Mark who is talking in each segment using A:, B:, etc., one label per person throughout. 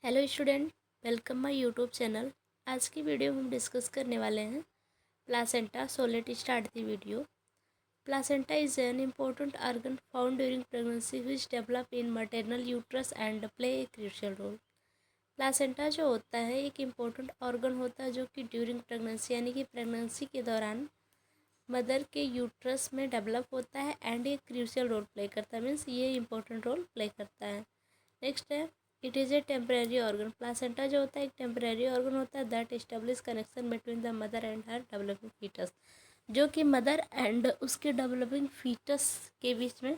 A: Hello student, welcome my YouTube channel. आज की video हम डिस्कस करने वाले हैं placenta. So let start the video. Placenta is an important organ found during pregnancy which develop in maternal uterus and play a crucial role. Placenta जो होता है एक इम्पोर्टेंट ऑर्गन होता है जो कि ड्यूरिंग प्रेगनेंसी यानी कि प्रेगनेंसी के दौरान मदर के यूट्रस में डेवलप होता है एंड एक क्रूशियल रोल प्ले करता है, मीन्स ये इंपॉर्टेंट रोल प्ले करता है। नेक्स्ट है it is a temporary organ. Placenta जो होता है एक टेम्परेरी ऑर्गन होता है that establish connection between the mother and her developing fetus, जो कि मदर एंड उसके डेवलपिंग फीटस के बीच में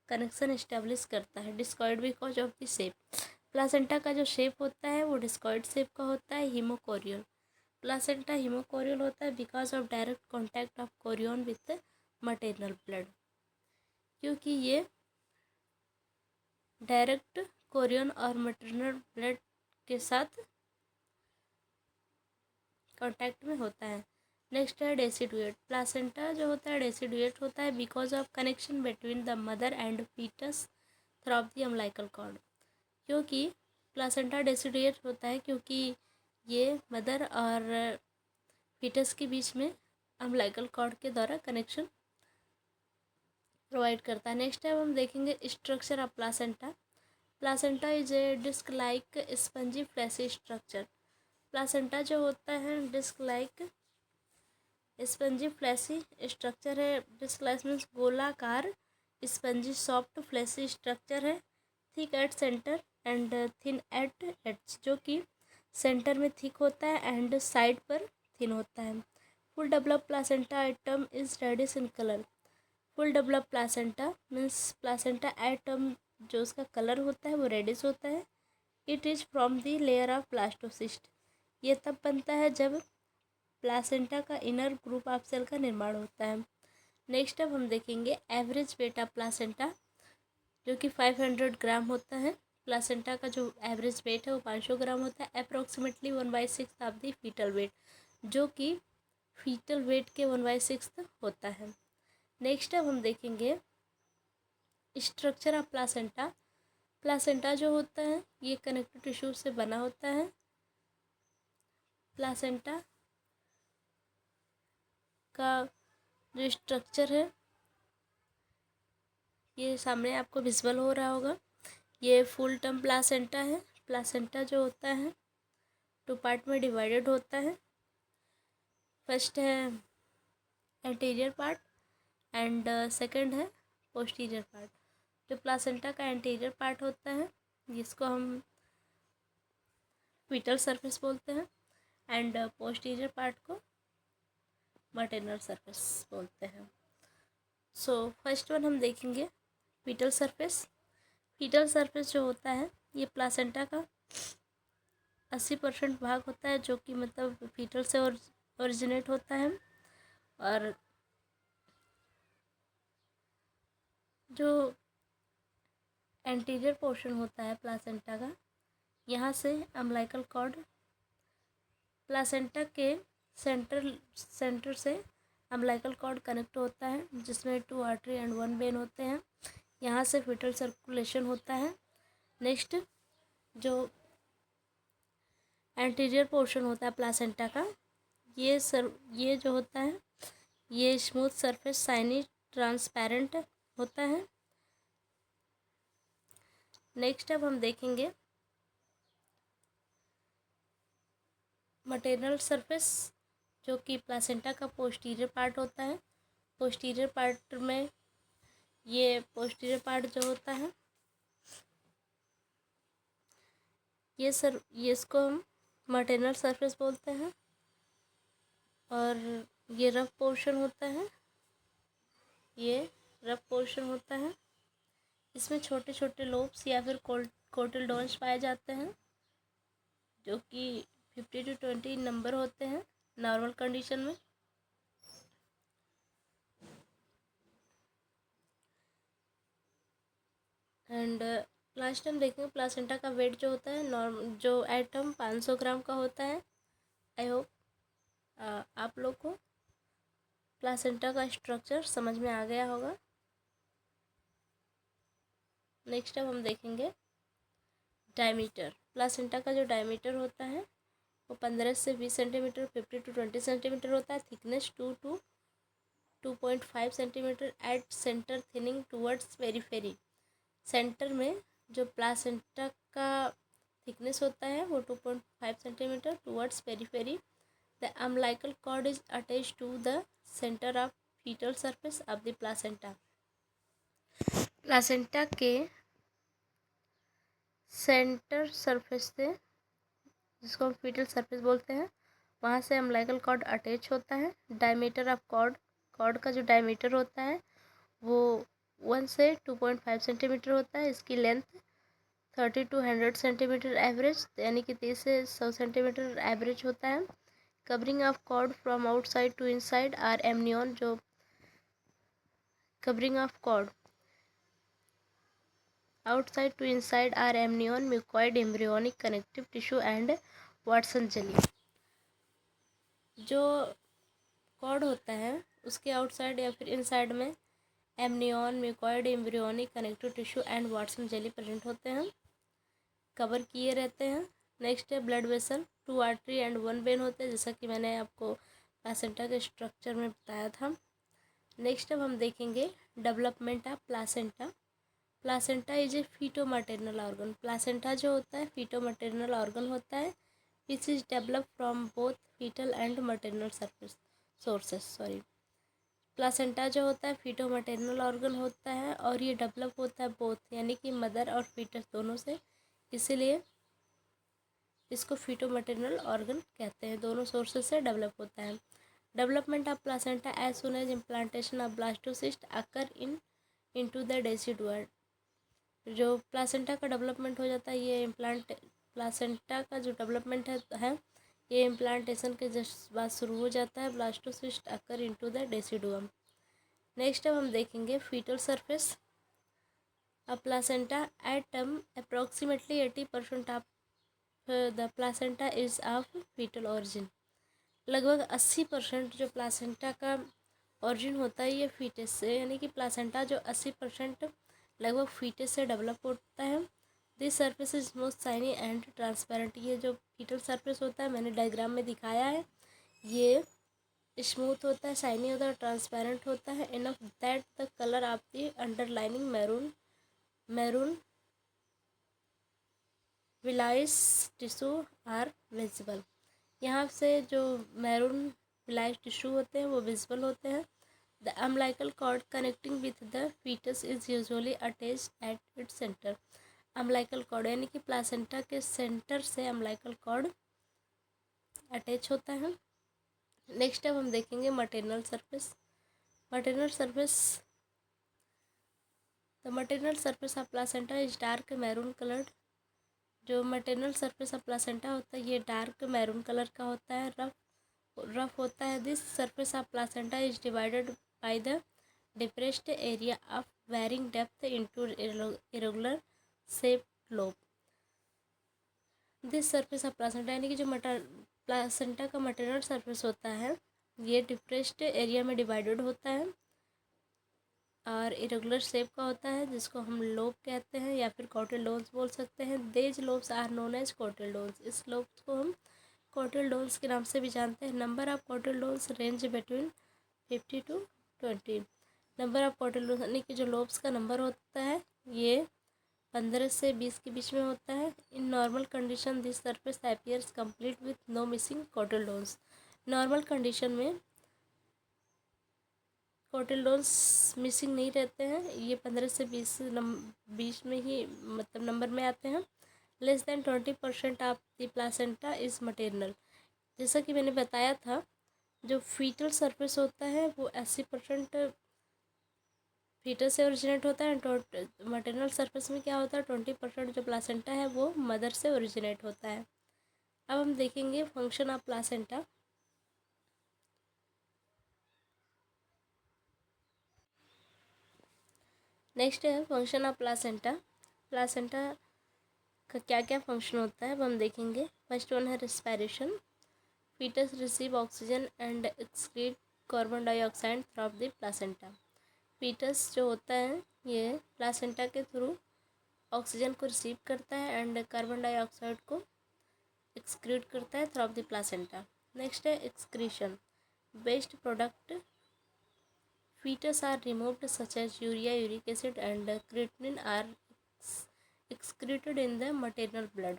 A: कनेक्शन इस्टेब्लिश करता है। Discoid because of the shape. Placenta का जो शेप होता है वो डिस्कॉइड शेप का होता है। हीमोकोरियल। प्लासेंटा हीमोकोरियल होता है because of direct contact of Korean with material blood, क्योंकि ये डायरेक्ट कोरियन और मटरनल ब्लड के साथ कांटेक्ट में होता है। नेक्स्ट है डेसिडुएट। प्लासेंटा जो होता है डेसिडुएट होता है because of connection between the mother and fetus through the umbilical cord, क्योंकि प्लासेंटा डेसिडुएट होता है क्योंकि ये मदर और फीटस के बीच में अम्बिलिकल कॉर्ड के द्वारा कनेक्शन प्रोवाइड करता है। नेक्स्ट टाइम हम देखेंगे structure of placenta. Placenta is a disc like spongy fleshy structure. Placenta जो होता है disc like spongy fleshy structure है। डिस्क लाइक मीन्स गोलाकार स्पंजी सॉफ्ट फ्लैशी स्ट्रक्चर है। Thick at centre and thin at edge, जो कि centre में thick होता है एंड साइड पर थिन होता है। Full develop placenta at term is reddish in colour. Full develop placenta means placenta at term जो उसका कलर होता है वो रेडिश होता है। It is from the layer of blastocyst. ये तब बनता है जब प्लासेंटा का इनर ग्रुप ऑफ सेल का निर्माण होता है। नेक्स्ट अब हम देखेंगे एवरेज वेट ऑफ प्लासेंटा, जो कि 500 ग्राम होता है। प्लासेंटा का जो एवरेज वेट है वो 500 ग्राम होता है। Approximately 1/6 of the fetal weight, जो कि फीटल वेट के 1/6 होता है। नेक्स्ट अब हम देखेंगे स्ट्रक्चर ऑफ प्लासेंटा। प्लासेंटा जो होता है ये कनेक्टिव टिश्यू से बना होता है। प्लासेंटा का जो स्ट्रक्चर है ये सामने आपको विजुअल हो रहा होगा। ये फुल टर्म प्लासेंटा है। प्लासेंटा जो होता है 2 पार्ट में डिवाइडेड होता है। फर्स्ट है एंटीरियर पार्ट एंड सेकंड है पोस्टीरियर पार्ट। जो प्लासेंटा का एंटीरियर पार्ट होता है जिसको हम फीटल सरफेस बोलते हैं एंड पोस्टीरियर पार्ट को मटरनल सरफेस बोलते हैं। सो फर्स्ट वन हम देखेंगे फीटल सरफेस। फीटल सरफेस जो होता है ये प्लासेंटा का 80% भाग होता है, जो कि मतलब फीटल से ओरिजिनेट होता है। और जो एंटीरियर पोर्शन होता है प्लासेंटा का, यहाँ से अम्बिलिकल कॉर्ड प्लासेंटा के सेंटर से अम्बिलिकल कॉर्ड कनेक्ट होता है, जिसमें 2 आर्टरी एंड 1 वेन होते हैं। यहाँ से फीटल सर्कुलेशन होता है। नेक्स्ट जो एंटीरियर पोर्शन होता है प्लासेंटा का, ये जो होता है ये स्मूथ सरफेस शाइनी ट्रांसपेरेंट होता है। नेक्स्ट अब हम देखेंगे मटेरियल सरफेस, जो कि प्लासेंटा का पोस्टीरियर पार्ट होता है। पोस्टीरियर पार्ट में ये पोस्टीरियर पार्ट जो होता है ये इसको हम मटेरियल सरफेस बोलते हैं। और ये रफ पोर्शन होता है, ये रफ पोर्शन होता है। इसमें छोटे छोटे लोब्स या फिर कोटिलडोन्स पाए जाते हैं, जो कि 50 to 20 नंबर होते हैं नॉर्मल कंडीशन में। एंड लास्ट टाइम देखेंगे प्लासेंटा का वेट जो होता है नॉर्मल जो एटम 500 ग्राम का होता है। आई होप आप लोग को प्लासेंटा का स्ट्रक्चर समझ में आ गया होगा। नेक्स्ट टाइम हम देखेंगे डायमीटर। प्लासेंटा का जो डायमीटर होता है वो 15 से 20 सेंटीमीटर, 50 to 20 सेंटीमीटर होता है। Thickness 2 to 2.5 centimetre at centre, thinning towards periphery. Centre में जो प्लासेंटा का थिकनेस होता है वो 2.5 centimetre towards periphery. The umbilical cord is attached to the centre of fetal surface of the placenta. Placenta के centre surface से, जिसको हम फीटल सरफेस बोलते हैं, वहाँ से अम्बिलिकल कॉर्ड अटैच होता है। डायमीटर ऑफ कॉर्ड का जो डायमीटर होता है वो 1 से 2.5 सेंटीमीटर होता है। इसकी लेंथ 30 to 100 सेंटीमीटर एवरेज, यानी कि 30 से 100 सेंटीमीटर एवरेज होता है। Covering of cord from outside to inside are amnion. जो covering of cord outside to inside are amnion, mucoid, embryonic connective tissue and Watson jelly. जो कॉर्ड होता है उसके आउटसाइड या फिर इनसाइड में amnion, mucoid, embryonic connective tissue and Watson jelly present होते हैं, कवर किए रहते हैं। नेक्स्ट है blood vessel, 2 artery and 1 vein होते हैं, जैसा कि मैंने आपको प्लासेंटा के स्ट्रक्चर में बताया था। नेक्स्ट अब हम देखेंगे development of placenta. Placenta is a feto maternal organ. Placenta जो होता है फीटो मैटरनल ऑर्गन होता है, which is develop from both fetal and maternal surface sources. Placenta जो होता है फीटो मैटरनल ऑर्गन होता है और ये डेवलप होता है बोथ, यानी कि मदर और फीटस दोनों से, इसीलिए इसको फीटो मैटरनल ऑर्गन कहते हैं। दोनों सोर्सेस से डेवलप होता है। Development of placenta as soon as implantation of blastocyst occur into the decidua. जो प्लासेंटा का डेवलपमेंट हो जाता है, ये प्लासेंटा का जो डेवलपमेंट है ये इम्प्लांटेशन के जस्ट बाद शुरू हो जाता है। Blastocyst occur into the decidua. Next अब हम देखेंगे fetal surface of placenta. At approximately 80% of the placenta is of fetal origin. लगभग 80% जो प्लासेंटा का ऑरिजिन होता है ये फीटस से, यानी कि प्लासेंटा जो 80% लगभग फीटस से डेवलप होता है। This surface is most shiny and transparent. ये जो फीटल सरफेस होता है मैंने डायग्राम में दिखाया है, ये स्मूथ होता है, शाइनी होता है, ट्रांसपेरेंट होता है। Enough that the colour of the underlining maroon villous tissue are visible. यहाँ से जो मैरून विलाइस टिश्यू होते हैं वो विजिबल होते हैं। The umbilical cord connecting with the fetus is usually attached at its centre. Umbilical cord यानी कि प्लासेंटा के सेंटर से अम्बिलिकल कॉर्ड अटैच होता है। नेक्स्ट अब हम देखेंगे material surface. Material surface, the material surface of placenta is dark maroon coloured. जो मटेरियल सरफेस ऑफ प्लासेंटा होता है ये डार्क मैरून कलर का होता है, रफ होता है। This surface of placenta is divided by the depressed area of varying depth into irregular shape lobe. This surface of placenta यानी कि जो प्लासेंटा का मटेरियल सरफेस होता है ये डिप्रेस्ड एरिया में डिवाइडेड होता है और इरेगुलर शेप का होता है, जिसको हम लोब कहते हैं या फिर कॉटिलडोन्स बोल सकते हैं। देज लोब्स आर नोन एज कॉटिलडोन्स। इस लोब्स को हम कॉटिलडोन्स के नाम से भी जानते हैं। Number of cotyledons range between 50 to 20। Number of cotyledons यानी कि जो लोब्स का नंबर होता है ये 15 से 20 के बीच में होता है। In normal condition this surface appears complete with no missing cotyledons. Normal condition में कॉटिलडोन्स मिसिंग नहीं रहते हैं, ये 15 से 20 में ही मतलब नंबर में आते हैं। Less than 20% of the placenta is material. जैसा कि मैंने बताया था जो फीटल सरफेस होता है वो 80% फीटल से ओरिजिनेट होता है। मटेरियल सरफेस में क्या होता है 20% जो प्लासेंटा है वो मदर से ओरिजिनेट होता है। अब हम देखेंगे फंक्शन ऑफ प्लासेंटा। नेक्स्ट है फंक्शन ऑफ प्लासेंटा। प्लासेंटा का क्या क्या फंक्शन होता है अब हम देखेंगे। फर्स्ट वन है respiration. Fetus receive oxygen and excrete carbon dioxide from the placenta. Fetus जो होता है ये प्लासेंटा के थ्रू ऑक्सीजन को रिसीव करता है एंड कार्बन डाइऑक्साइड को एक्सक्रीट करता है थ्रू द प्लासेंटा। नेक्स्ट है excretion. Waste product fetus are removed such as urea, uric acid and creatinine are excreted in the maternal blood।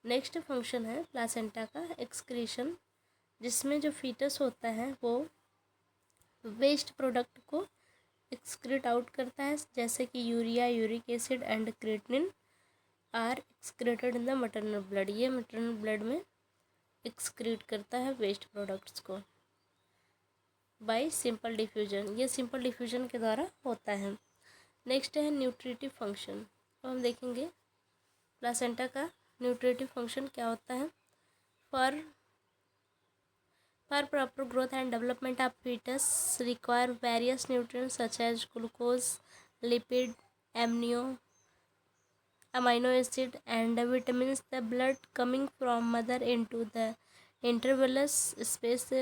A: Next function है placenta का excretion, जिसमें जो fetus होता है वो वेस्ट प्रोडक्ट को एक्सक्रीट आउट करता है, जैसे कि urea, uric acid and creatinine are excreted in the maternal blood. ये मैटरनल ब्लड में एक्सक्रीट करता है वेस्ट प्रोडक्ट्स को बाय सिंपल डिफ्यूजन। ये सिंपल डिफ्यूजन के द्वारा होता है। नेक्स्ट है न्यूट्रिटिव फंक्शन। तो हम देखेंगे प्लासेंटा का न्यूट्रिटिव फंक्शन क्या होता है। For proper growth and development of fetus require various nutrients such as glucose, lipid, amino acid and vitamins। The blood coming from mother into the intravillous space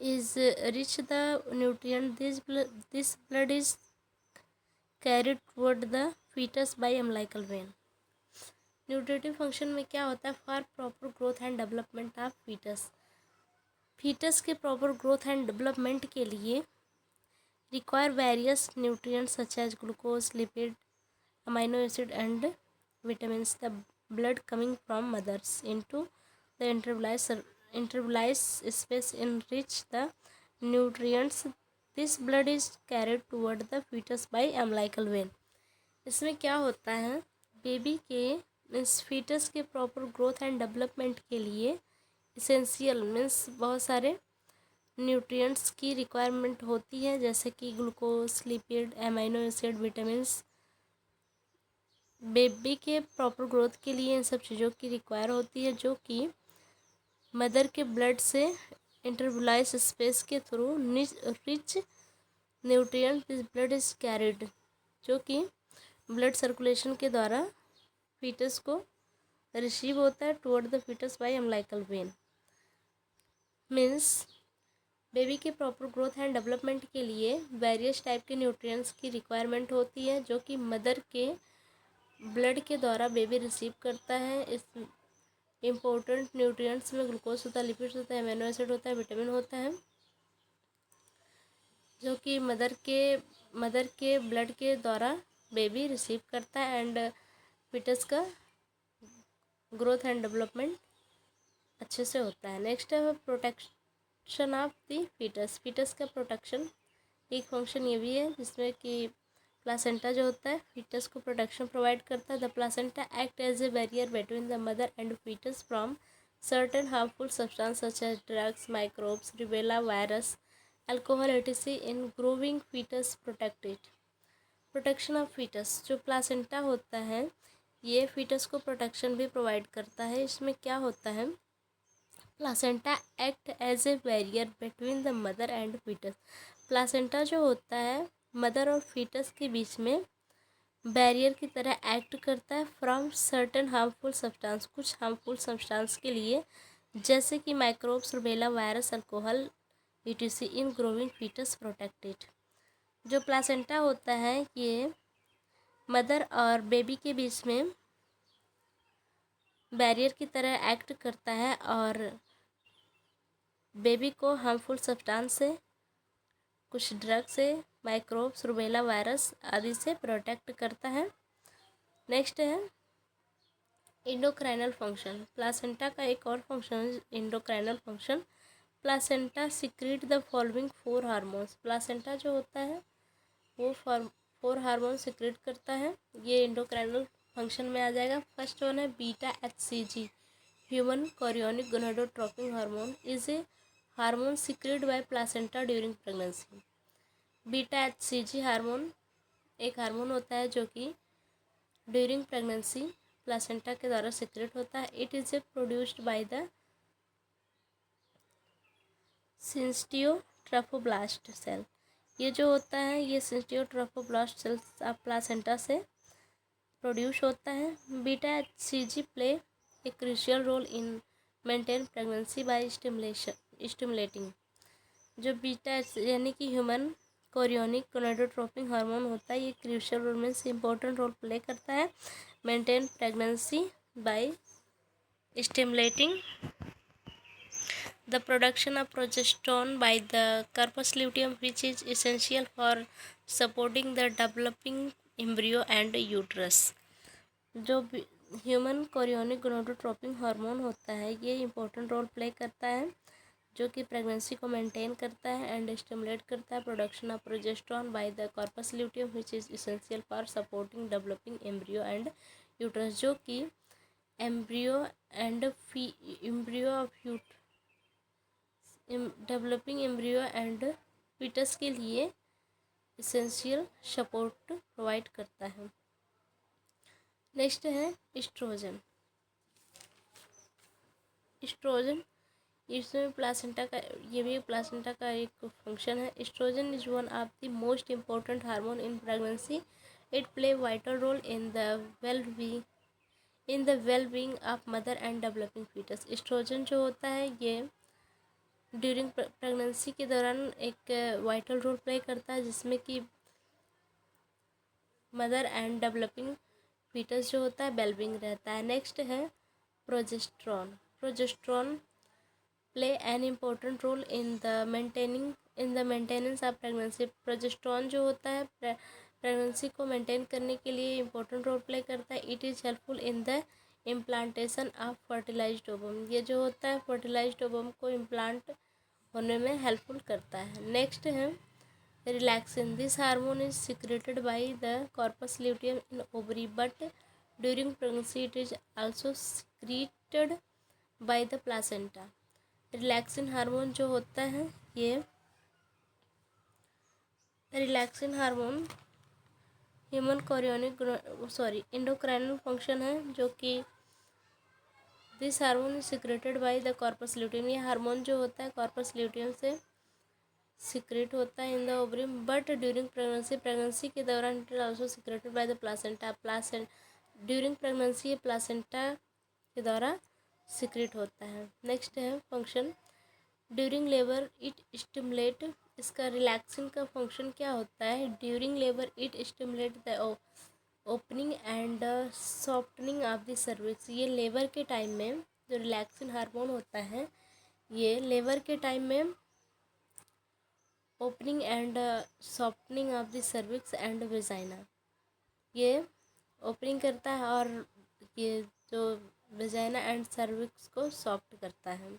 A: is rich the nutrient। This blood is carried toward the fetus by umbilical vein। Nutritive function में क्या होता है। For proper growth and development of fetus के proper growth and development के लिए require various nutrients such as glucose, lipid, amino acid and vitamins। The blood coming from mothers into the intravillous space enrich the nutrients। This blood is carried toward the fetus by umbilical vein। इसमें क्या होता है, baby के means foetus के proper growth and development के लिए essential means बहुत सारे न्यूट्रिएंट्स की रिक्वायरमेंट होती है, जैसे कि glucose, lipid, amino acid, vitamins. Baby के प्रॉपर ग्रोथ के लिए इन सब चीज़ों की रिक्वायर होती है, जो कि मदर के ब्लड से इंटरवलाइस स्पेस के through rich nutrient this blood is carried, जो कि ब्लड सर्कुलेशन के द्वारा फीटस को रिसीव होता है toward the fetus by umbilical vein. Means baby के प्रॉपर ग्रोथ एंड डेवलपमेंट के लिए वेरियस टाइप के न्यूट्रिएंट्स की रिक्वायरमेंट होती है, जो कि मदर के ब्लड के द्वारा बेबी रिसीव करता है। इस इम्पोर्टेंट न्यूट्रिएंट्स में ग्लूकोज होता है, लिपिड्स होता है, अमीनो एसिड होता है, विटामिन होता है, जो कि मदर के ब्लड के द्वारा बेबी रिसीव करता है एंड फीटस का ग्रोथ एंड डेवलपमेंट अच्छे से होता है। नेक्स्ट है प्रोटेक्शन ऑफ द फीटस का प्रोटेक्शन। एक फंक्शन ये भी है जिसमें कि प्लासेंटा जो होता है फीटस को प्रोटेक्शन प्रोवाइड करता है। The placenta act as a barrier between the mother and fetus from certain harmful substance such as drugs, microbes, rubella virus, alcohol etc। In growing fetus protected. Protection of fetus, जो placenta होता है ये foetus को protection भी provide करता है। इसमें क्या होता है, placenta act as a barrier between the mother and fetus. Placenta जो होता है मदर और फीटस के बीच में बैरियर की तरह एक्ट करता है फ्रॉम सर्टेन हार्मफुल सब्सटेंस, कुछ हार्मफुल सब्सटेंस के लिए, जैसे कि microbes, rubella virus, alcohol etc। In growing fetus protected. जो प्लासेंटा होता है ये मदर और बेबी के बीच में बैरियर की तरह एक्ट करता है और बेबी को हार्मफुल सब्सटेंस से, कुछ ड्रग से, माइक्रोब्स, रूबेला वायरस आदि से प्रोटेक्ट करता है। नेक्स्ट है इंडोक्राइनल फंक्शन। प्लासेंटा का एक और फंक्शन है endocrinal function. Placenta secrete the following 4 hormones. Placenta जो होता है वो 4 हार्मोन सिक्रीट करता है, ये इंडोक्राइनल फंक्शन में आ जाएगा। फर्स्ट वन है beta HCG, human chorionic gonadotropic hormone, is a hormone secrete by placenta during pregnancy. Beta HCG hormone एक हार्मोन होता है जो कि ड्यूरिंग प्रेगनेंसी प्लासेंटा के द्वारा सिक्रेट होता है। It is a produced by the syncytiotrophoblast cell. ये जो होता है ये सिंस्टियोट्रोफोब्लास्ट सेल्स ऑफ प्लासेंटा से प्रोड्यूस होता है। Beta HCG play a crucial role in maintain pregnancy by stimulating. जो बीटा यानी कि ह्यूमन कोरियोनिक गोनाडोट्रोपिन हार्मोन होता है, ये क्रूशियल रोल में इम्पोर्टेंट रोल प्ले करता है maintain pregnancy by stimulating the production of progesterone by the corpus luteum, which is essential for supporting the developing embryo and uterus. जो human chorionic gonadotropin hormone होता है, ये important role play करता है जो कि प्रेगनेंसी को मेंटेन करता है एंड स्टिमुलेट करता है production of progesterone by the corpus luteum, which is essential for supporting developing embryo and uterus, जो कि embryo of developing embryo and fetus के लिए इसेंशियल सपोर्ट प्रोवाइड करता है। नेक्स्ट है एस्ट्रोजन। एस्ट्रोजन इसमें प्लासेंटा का, ये भी प्लासेंटा का एक फंक्शन है। Estrogen is one of the most important hormone in pregnancy. It play vital role in the well being of mother and developing fetus. Estrogen जो होता है ये ड्यूरिंग प्रेगनेंसी के दौरान एक वाइटल रोल प्ले करता है, जिसमें कि मदर एंड डेवलपिंग फीटस जो होता है वेलबींग रहता है। नेक्स्ट है progesterone. Progesterone play an important role in the maintenance of pregnancy. Progesterone जो होता है प्रेगनेंसी को मेंटेन करने के लिए इम्पोर्टेंट रोल प्ले करता है। It is helpful in the implantation of fertilised ovum. ये जो होता है फर्टिलाइज्ड ओवम को इम्प्लांट होने में हेल्पफुल करता है। नेक्स्ट है relaxin. This hormone is secreted by the corpus luteum in ovary, but during pregnancy it is also secreted by the placenta. Relaxin hormone जो होता है, ये relaxin hormone human chorionic endocrinal function है, जो कि this hormone is secreted by the corpus luteum. ये hormone जो होता है कॉर्पस ल्यूटियम से सिक्रेट होता है in the ovarium, but during pregnancy के दौरान it is also secreted by the placenta. During pregnancy ये प्लासेंटा के द्वारा सिक्रेट होता है। नेक्स्ट है function during labour it stimulate. इसका रिलैक्सिन का फंक्शन क्या होता है? During labour it stimulate the opening and softening of the cervix. ये लेबर के टाइम में जो रिलैक्सिन हार्मोन होता है, ये लेबर के टाइम में opening and softening of the cervix and vagina, ये ओपनिंग करता है और ये जो वेजाइना एंड सर्विक्स को सॉफ्ट करता है।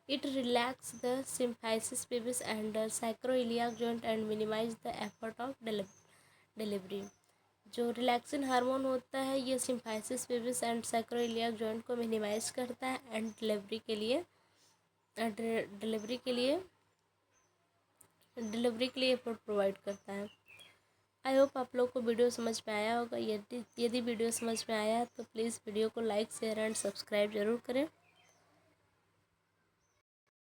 A: It relax the symphysis pubis and sacroiliac joint and minimise the effort of delivery. जो रिलैक्सिन हार्मोन होता है ये symphysis pubis and sacroiliac joint को मिनिमाइज करता है एंड डिलीवरी के लिए एफर्ट प्रोवाइड करता है। आई होप आप लोग को वीडियो समझ में आया होगा। यदि वीडियो समझ में आया तो प्लीज़ वीडियो को लाइक शेयर एंड सब्सक्राइब ज़रूर करें।